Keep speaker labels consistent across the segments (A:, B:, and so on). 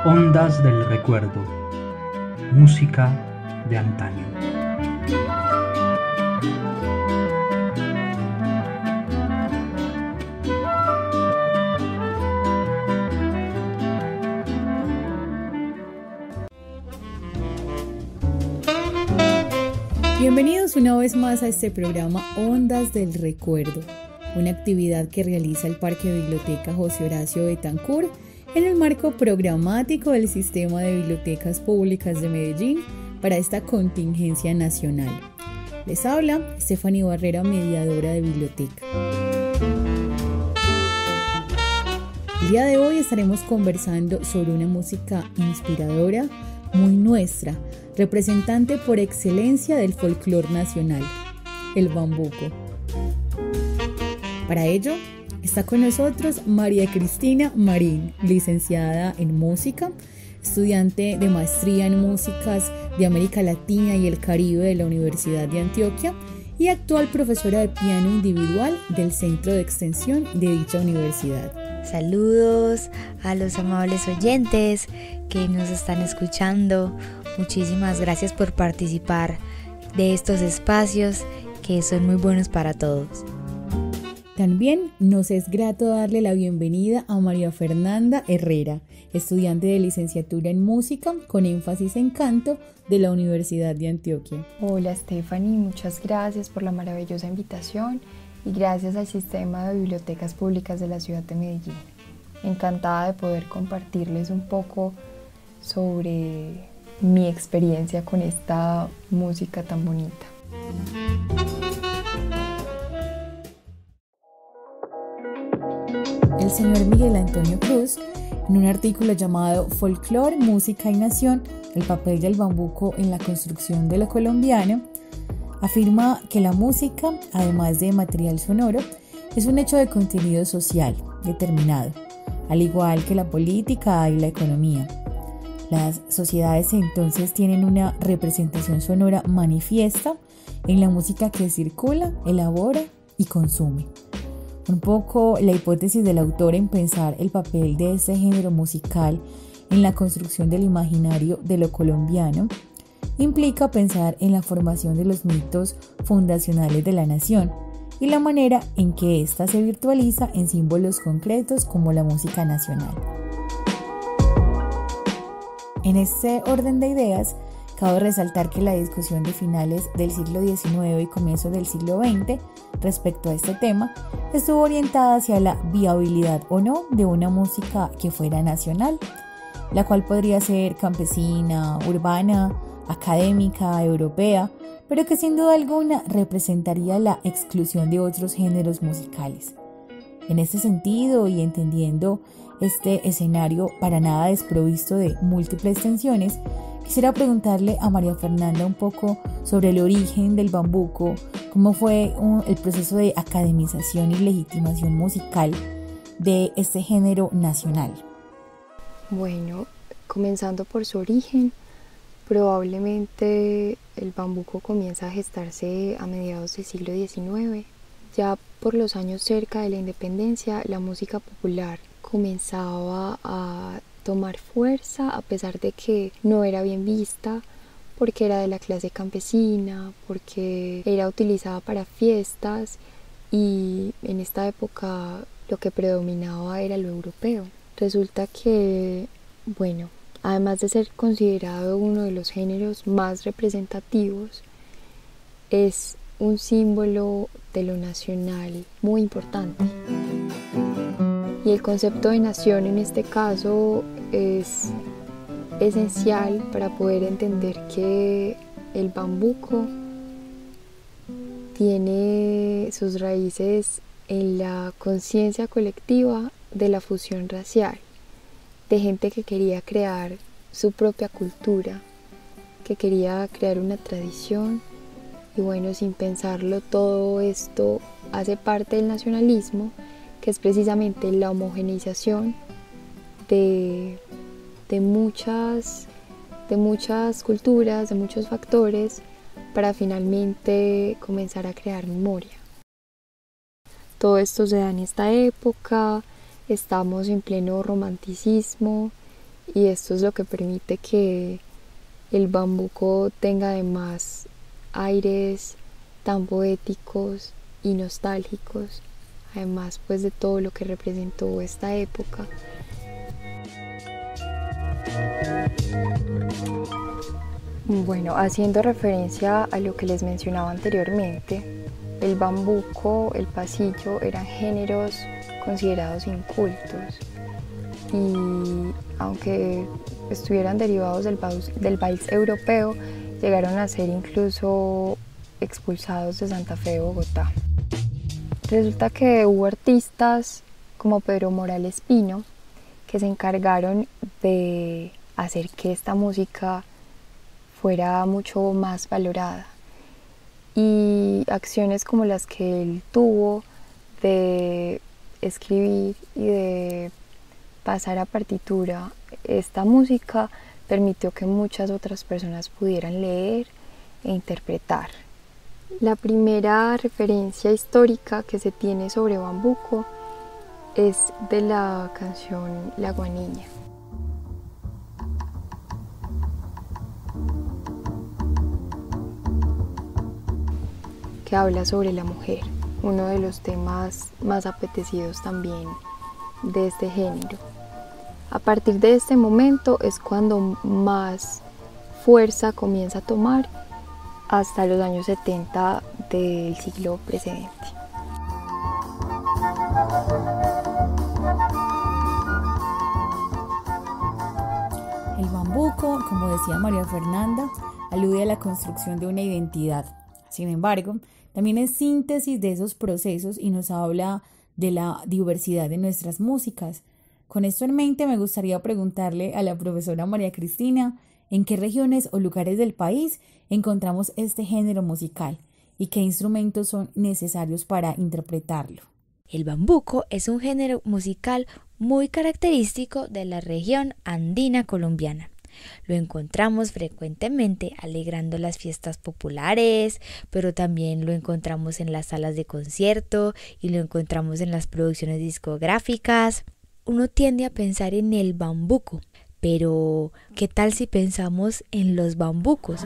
A: Ondas del recuerdo, música de antaño.
B: Bienvenidos una vez más a este programa Ondas del Recuerdo, una actividad que realiza el Parque Biblioteca José Horacio Betancourt en el marco programático del Sistema de Bibliotecas Públicas de Medellín para esta contingencia nacional. Les habla Stephanie Barrera, mediadora de biblioteca. El día de hoy estaremos conversando sobre una música inspiradora, muy nuestra, representante por excelencia del folclore nacional, el bambuco. Para ello, está con nosotros María Cristina Marín, licenciada en música, estudiante de maestría en músicas de América Latina y el Caribe de la Universidad de Antioquia y actual profesora de piano individual del Centro de Extensión de dicha universidad.
C: Saludos a los amables oyentes que nos están escuchando. Muchísimas gracias por participar de estos espacios que son muy buenos para todos.
B: También nos es grato darle la bienvenida a María Fernanda Herrera, estudiante de licenciatura en música con énfasis en canto de la Universidad de Antioquia.
D: Hola Stephanie, muchas gracias por la maravillosa invitación y gracias al Sistema de Bibliotecas Públicas de la Ciudad de Medellín. Encantada de poder compartirles un poco sobre mi experiencia con esta música tan bonita.
B: El señor Miguel Antonio Cruz, en un artículo llamado Folclore, Música y Nación, el papel del bambuco en la construcción de lo colombiano, afirma que la música, además de material sonoro, es un hecho de contenido social determinado, al igual que la política y la economía. Las sociedades entonces tienen una representación sonora manifiesta en la música que circula, elabora y consume. Un poco la hipótesis del autor en pensar el papel de este género musical en la construcción del imaginario de lo colombiano implica pensar en la formación de los mitos fundacionales de la nación y la manera en que ésta se virtualiza en símbolos concretos como la música nacional. En este orden de ideas, cabe resaltar que la discusión de finales del siglo XIX y comienzos del siglo XX respecto a este tema estuvo orientada hacia la viabilidad o no de una música que fuera nacional, la cual podría ser campesina, urbana, académica, europea, pero que sin duda alguna representaría la exclusión de otros géneros musicales. En este sentido, y entendiendo este escenario para nada desprovisto de múltiples tensiones, quisiera preguntarle a María Fernanda un poco sobre el origen del bambuco, cómo fue el proceso de academización y legitimación musical de este género nacional.
D: Bueno, comenzando por su origen, probablemente el bambuco comienza a gestarse a mediados del siglo XIX. Ya por los años cerca de la independencia, la música popular comenzaba a tomar fuerza a pesar de que no era bien vista, porque era de la clase campesina, porque era utilizada para fiestas y en esta época lo que predominaba era lo europeo. Resulta que, bueno, además de ser considerado uno de los géneros más representativos, es un símbolo de lo nacional muy importante. Y el concepto de nación en este caso es esencial para poder entender que el bambuco tiene sus raíces en la conciencia colectiva de la fusión racial, de gente que quería crear su propia cultura, que quería crear una tradición. Y bueno, sin pensarlo, todo esto hace parte del nacionalismo, que es precisamente la homogeneización de muchas culturas, de muchos factores, para finalmente comenzar a crear memoria. Todo esto se da en esta época, estamos en pleno romanticismo y esto es lo que permite que el bambuco tenga además aires tan poéticos y nostálgicos, además pues de todo lo que representó esta época. Bueno, haciendo referencia a lo que les mencionaba anteriormente, el bambuco, el pasillo eran géneros considerados incultos y aunque estuvieran derivados del vals europeo, llegaron a ser incluso expulsados de Santa Fe de Bogotá. Resulta que hubo artistas como Pedro Morales Pino que se encargaron de hacer que esta música fuera mucho más valorada, y acciones como las que él tuvo de escribir y de pasar a partitura esta música permitió que muchas otras personas pudieran leer e interpretar. La primera referencia histórica que se tiene sobre bambuco es de la canción La Guaniña. Que habla sobre la mujer, uno de los temas más apetecidos también de este género. A partir de este momento es cuando más fuerza comienza a tomar hasta los años 70 del siglo precedente.
B: El bambuco, como decía María Fernanda, alude a la construcción de una identidad. Sin embargo, también es síntesis de esos procesos y nos habla de la diversidad de nuestras músicas. Con esto en mente, me gustaría preguntarle a la profesora María Cristina en qué regiones o lugares del país encontramos este género musical y qué instrumentos son necesarios para interpretarlo.
C: El bambuco es un género musical muy característico de la región andina colombiana. Lo encontramos frecuentemente alegrando las fiestas populares, pero también lo encontramos en las salas de concierto y lo encontramos en las producciones discográficas. Uno tiende a pensar en el bambuco, pero ¿qué tal si pensamos en los bambucos?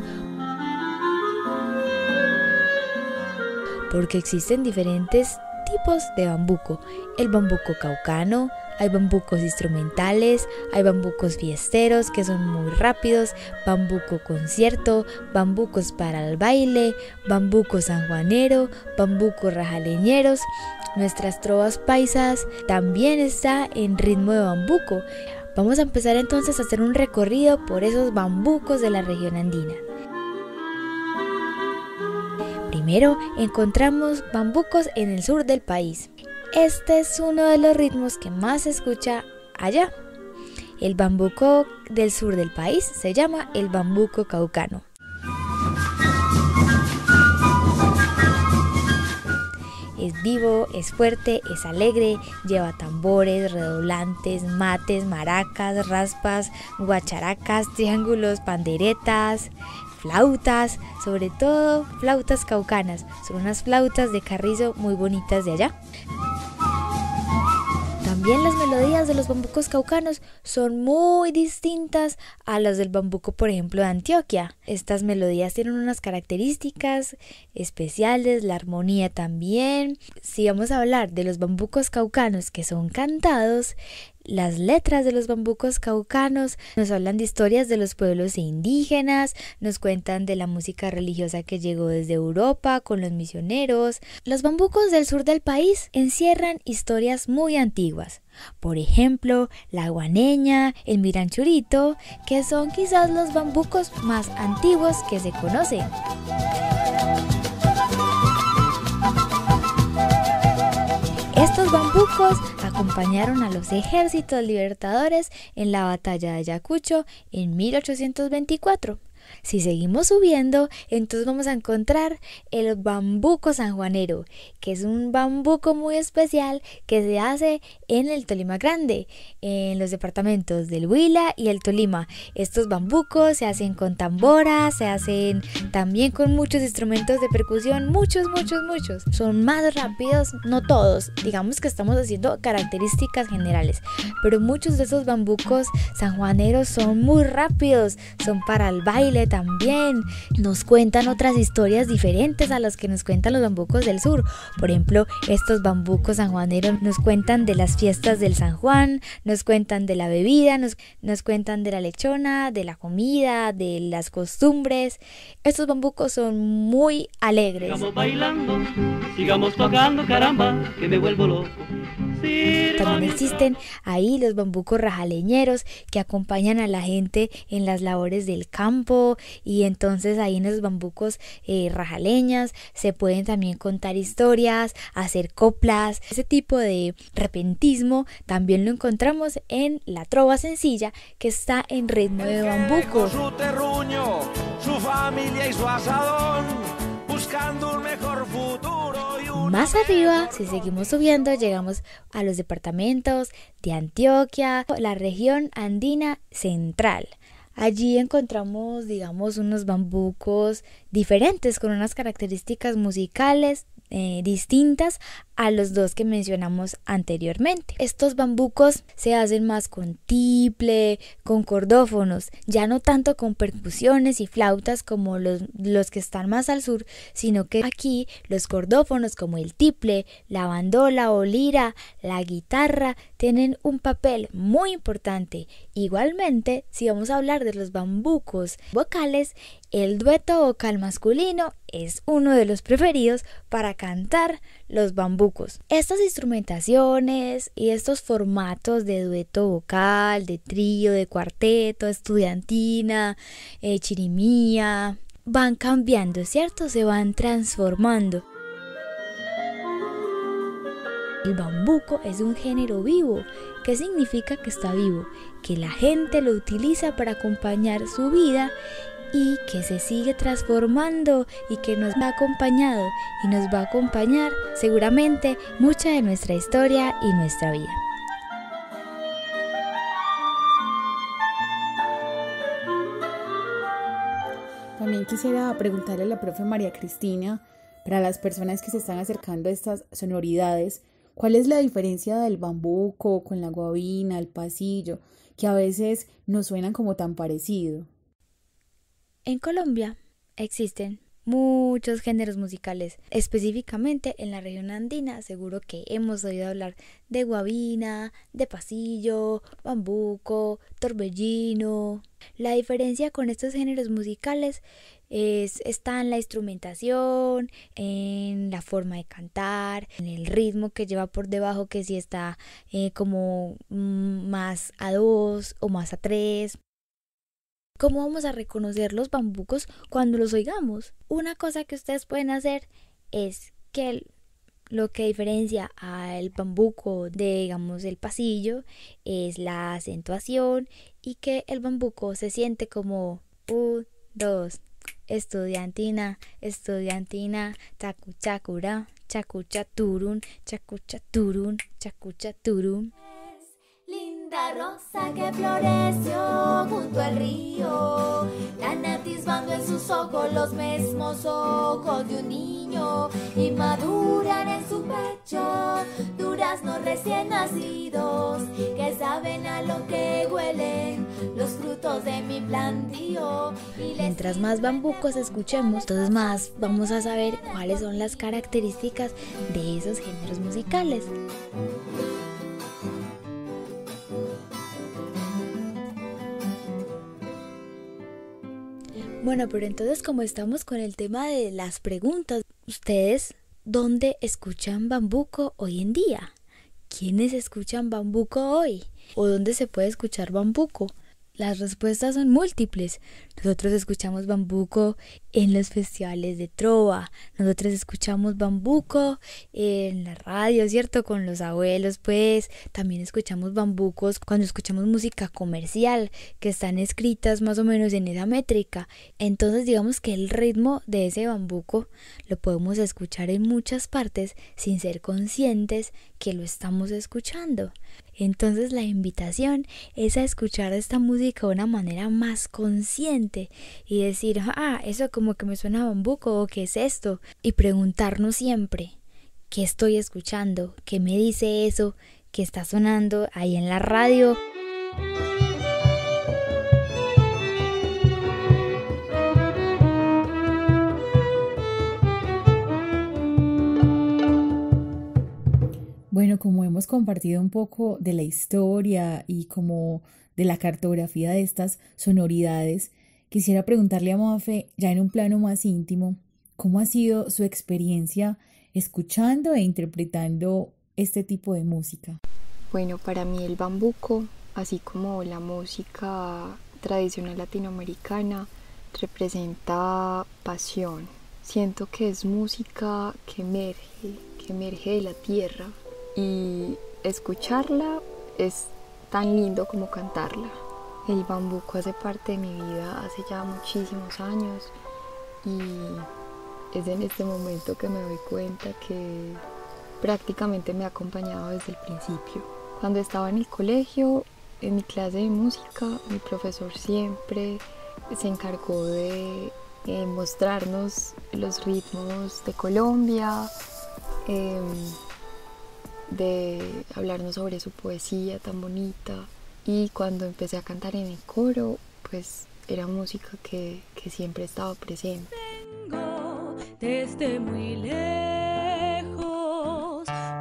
C: Porque existen diferentes tipos de bambuco. El bambuco caucano, hay bambucos instrumentales, hay bambucos fiesteros que son muy rápidos, bambuco concierto, bambucos para el baile, bambuco sanjuanero, bambuco rajaleñeros. Nuestras trovas paisas también está en ritmo de bambuco. Vamos a empezar entonces a hacer un recorrido por esos bambucos de la región andina. Primero encontramos bambucos en el sur del país. Este es uno de los ritmos que más se escucha allá. El bambuco del sur del país se llama el bambuco caucano. Es vivo, es fuerte, es alegre, lleva tambores, redoblantes, mates, maracas, raspas, guacharacas, triángulos, panderetas, flautas, sobre todo flautas caucanas. Son unas flautas de carrizo muy bonitas de allá. También las melodías de los bambucos caucanos son muy distintas a las del bambuco, por ejemplo, de Antioquia. Estas melodías tienen unas características especiales, la armonía también. Si vamos a hablar de los bambucos caucanos que son cantados, las letras de los bambucos caucanos nos hablan de historias de los pueblos indígenas, nos cuentan de la música religiosa que llegó desde Europa con los misioneros. Los bambucos del sur del país encierran historias muy antiguas. Por ejemplo, la guaneña, el miranchurito, que son quizás los bambucos más antiguos que se conocen. Estos bambucos acompañaron a los ejércitos libertadores en la batalla de Ayacucho en 1824. Si seguimos subiendo, entonces vamos a encontrar el bambuco sanjuanero, que es un bambuco muy especial que se hace en el Tolima Grande, en los departamentos del Huila y el Tolima. Estos bambucos se hacen con tamboras, se hacen también con muchos instrumentos de percusión, muchos. Son más rápidos, no todos, digamos que estamos haciendo características generales, pero muchos de esos bambucos sanjuaneros son muy rápidos, son para el baile también. Nos cuentan otras historias diferentes a las que nos cuentan los bambucos del sur. Por ejemplo, estos bambucos sanjuaneros nos cuentan de las fiestas del San Juan, nos cuentan de la bebida, nos cuentan de la lechona, de la comida, de las costumbres. Estos bambucos son muy alegres.
E: Sigamos bailando, sigamos tocando, caramba, que me vuelvo loco.
C: También existen ahí los bambucos rajaleñeros que acompañan a la gente en las labores del campo, y entonces ahí en los bambucos rajaleñas se pueden también contar historias, hacer coplas. Ese tipo de repentismo también lo encontramos en la trova sencilla, que está en ritmo de bambuco.
F: Su terruño, su familia y su asadón, buscando un mejor futuro.
C: Más arriba, si seguimos subiendo, llegamos a los departamentos de Antioquia, la región andina central. Allí encontramos, digamos, unos bambucos diferentes con unas características musicales distintas a los dos que mencionamos anteriormente. Estos bambucos se hacen más con tiple, con cordófonos, ya no tanto con percusiones y flautas como los que están más al sur, sino que aquí los cordófonos como el tiple, la bandola o lira, la guitarra tienen un papel muy importante. Igualmente, si vamos a hablar de los bambucos vocales, el dueto vocal masculino es uno de los preferidos para cantar los bambucos. Estas instrumentaciones y estos formatos de dueto vocal, de trío, de cuarteto, estudiantina, chirimía, van cambiando, ¿cierto? Se van transformando. El bambuco es un género vivo. ¿Qué significa que está vivo? Que la gente lo utiliza para acompañar su vida y que se sigue transformando y que nos ha acompañado y nos va a acompañar seguramente mucha de nuestra historia y nuestra vida.
B: También quisiera preguntarle a la profe María Cristina, para las personas que se están acercando a estas sonoridades, ¿cuál es la diferencia del bambuco con la guabina, el pasillo, que a veces nos suenan como tan parecido?
C: En Colombia existen muchos géneros musicales, específicamente en la región andina. Seguro que hemos oído hablar de guabina, de pasillo, bambuco, torbellino. La diferencia con estos géneros musicales está en la instrumentación, en la forma de cantar, en el ritmo que lleva por debajo, que si está como más a 2 o más a 3. ¿Cómo vamos a reconocer los bambucos cuando los oigamos? Una cosa que ustedes pueden hacer es que lo que diferencia al bambuco de, digamos, el pasillo es la acentuación, y que el bambuco se siente como 1, 2, estudiantina, estudiantina, chacuchacura, chacuchaturun, chacuchaturun, chacuchaturun.
G: Linda rosa que floreció junto al río, tan atisbando en sus ojos los mismos ojos de un niño, y maduran en su pecho duraznos recién nacidos, que saben a lo que huelen los frutos de mi plantío.
C: Mientras más bambucos escuchemos, entonces más vamos a saber cuáles son las características de esos géneros musicales. Bueno, pero entonces, como estamos con el tema de las preguntas, ¿ustedes dónde escuchan bambuco hoy en día? ¿Quiénes escuchan bambuco hoy? ¿O dónde se puede escuchar bambuco? Las respuestas son múltiples. Nosotros escuchamos bambuco en los festivales de trova. Nosotros escuchamos bambuco en la radio, ¿cierto? Con los abuelos, pues también escuchamos bambucos cuando escuchamos música comercial, que están escritas más o menos en esa métrica. Entonces digamos que el ritmo de ese bambuco lo podemos escuchar en muchas partes sin ser conscientes que lo estamos escuchando. Entonces la invitación es a escuchar esta música de una manera más consciente y decir, eso como que me suena a bambuco, o ¿qué es esto? Y preguntarnos siempre, ¿qué estoy escuchando? ¿Qué me dice eso que está sonando ahí en la radio?
B: Bueno, como hemos compartido un poco de la historia y como de la cartografía de estas sonoridades, quisiera preguntarle a Mafe, ya en un plano más íntimo, ¿cómo ha sido su experiencia escuchando e interpretando este tipo de música?
D: Bueno, para mí el bambuco, así como la música tradicional latinoamericana, representa pasión. Siento que es música que emerge de la tierra, y escucharla es tan lindo como cantarla. El bambuco hace parte de mi vida hace ya muchísimos años y es en este momento que me doy cuenta que prácticamente me ha acompañado desde el principio. Cuando estaba en el colegio, en mi clase de música, mi profesor siempre se encargó de mostrarnos los ritmos de Colombia, de hablarnos sobre su poesía tan bonita, y cuando empecé a cantar en el coro, pues era música que siempre estaba presente.
H: Vengo desde muy lejos,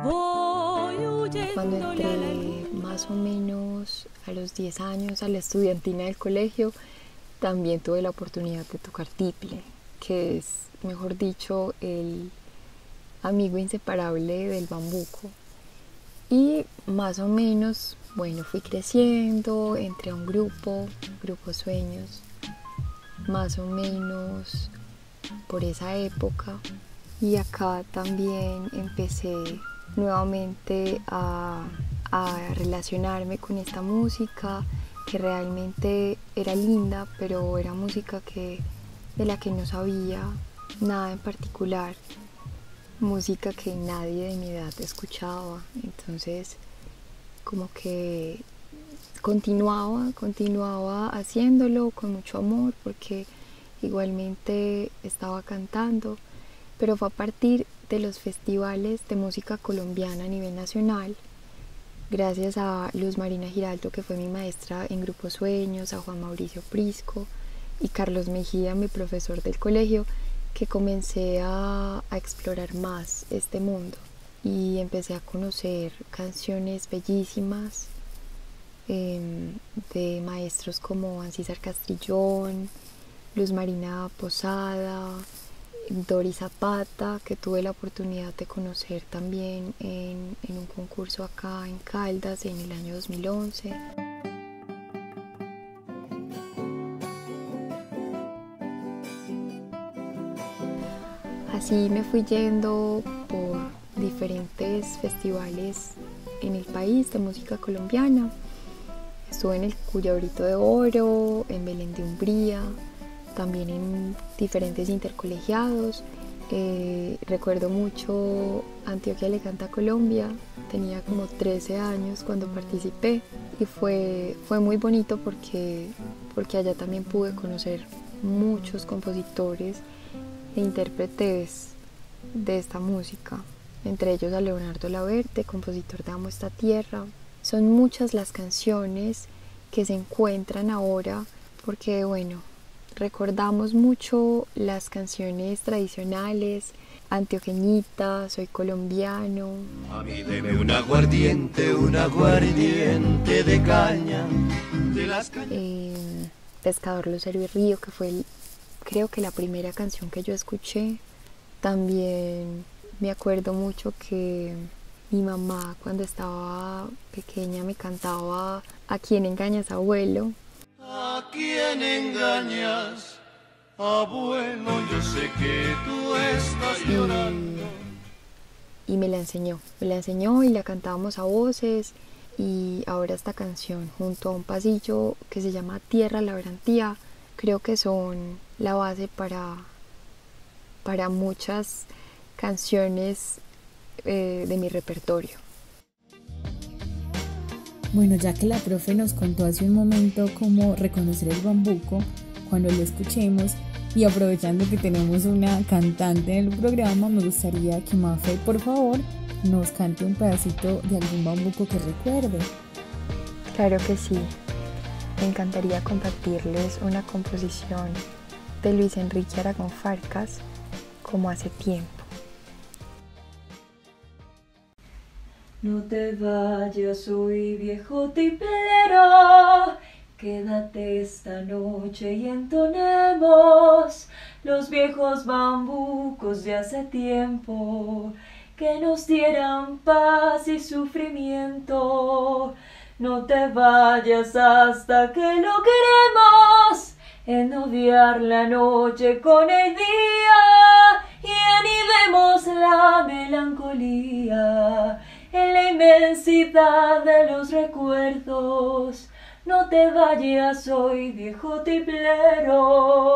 H: voy huyendo.
D: Cuando entré más o menos a los 10 años a la estudiantina del colegio, también tuve la oportunidad de tocar tiple, que es, mejor dicho, el amigo inseparable del bambuco. Y más o menos, bueno, fui creciendo, entré a un grupo Sueños, más o menos por esa época. Y acá también empecé nuevamente a relacionarme con esta música, que realmente era linda, pero era música de la que no sabía nada en particular. Música que nadie de mi edad escuchaba, entonces como que continuaba haciéndolo con mucho amor, porque igualmente estaba cantando, pero fue a partir de los festivales de música colombiana a nivel nacional, gracias a Luz Marina Giraldo, que fue mi maestra en Grupo Sueños, a Juan Mauricio Prisco y Carlos Mejía, mi profesor del colegio, que comencé a explorar más este mundo y empecé a conocer canciones bellísimas de maestros como Ancísar Castrillón, Luz Marina Posada, Dori Zapata, que tuve la oportunidad de conocer también en un concurso acá en Caldas en el año 2011. Así me fui yendo por diferentes festivales en el país de música colombiana. Estuve en el Cuyabrito de Oro, en Belén de Umbría, también en diferentes intercolegiados. Recuerdo mucho Antioquia le canta a Colombia, tenía como 13 años cuando participé y fue muy bonito porque allá también pude conocer muchos compositores e intérpretes de esta música, entre ellos a Leonardo Laverte, compositor de Amo esta tierra. Son muchas las canciones que se encuentran ahora porque, bueno, recordamos mucho las canciones tradicionales, antioqueñita, soy colombiano.
F: A mí deme un aguardiente de caña, de las
D: Pescador, Lucero y Río, que fue creo que la primera canción que yo escuché. También me acuerdo mucho que mi mamá, cuando estaba pequeña, me cantaba ¿A quién engañas, abuelo?
F: ¿A quién engañas, Abuelo, yo sé que tú estás llorando.
D: Y me la enseñó y la cantábamos a voces. Y ahora esta canción, junto a un pasillo que se llama Tierra Labrantía, creo que son la base para muchas canciones de mi repertorio.
B: Bueno, ya que la profe nos contó hace un momento cómo reconocer el bambuco, cuando lo escuchemos y aprovechando que tenemos una cantante en el programa, me gustaría que Mafe, por favor, nos cante un pedacito de algún bambuco que recuerde.
D: Claro que sí. Me encantaría compartirles una composición de Luis Enrique Aragón Farcas, Como hace tiempo.
H: No te vayas hoy, viejo tiplero, quédate esta noche y entonemos los viejos bambucos de hace tiempo que nos dieran paz y sufrimiento. No te vayas hasta que logremos ennoviar la noche con el día y animemos la melancolía en la inmensidad de los recuerdos. No te vayas hoy, viejo tiplero.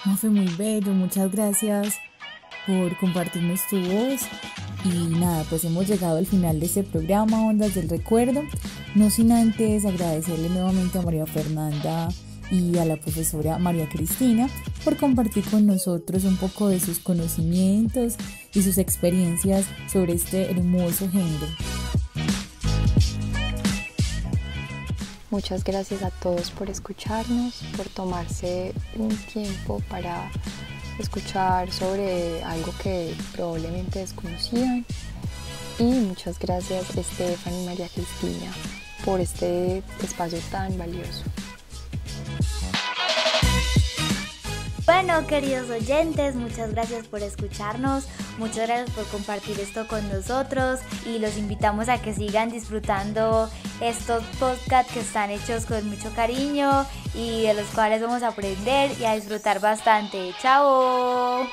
B: Mafe, muy bello, muchas gracias por compartirnos tu voz. Y nada, pues hemos llegado al final de este programa Ondas del Recuerdo, no sin antes agradecerle nuevamente a María Fernanda y a la profesora María Cristina por compartir con nosotros un poco de sus conocimientos y sus experiencias sobre este hermoso género.
D: Muchas gracias a todos por escucharnos, por tomarse un tiempo para escuchar sobre algo que probablemente desconocían. Y muchas gracias Estefan y María Cristina por este espacio tan valioso.
C: Bueno, queridos oyentes, muchas gracias por escucharnos, muchas gracias por compartir esto con nosotros y los invitamos a que sigan disfrutando estos podcasts que están hechos con mucho cariño y de los cuales vamos a aprender y a disfrutar bastante. ¡Chao!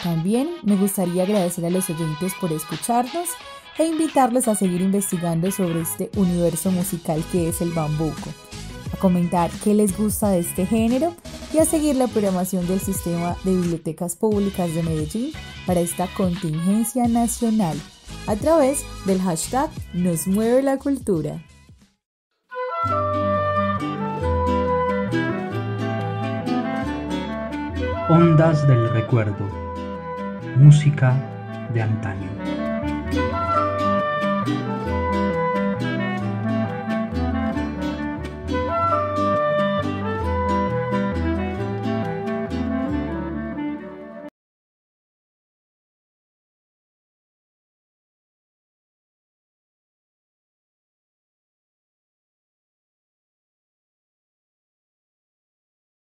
B: También me gustaría agradecer a los oyentes por escucharnos e invitarlos a seguir investigando sobre este universo musical que es el bambuco, a comentar qué les gusta de este género y a seguir la programación del Sistema de Bibliotecas Públicas de Medellín para esta contingencia nacional a través del hashtag Nos Mueve la Cultura.
A: Ondas del Recuerdo. Música de antaño.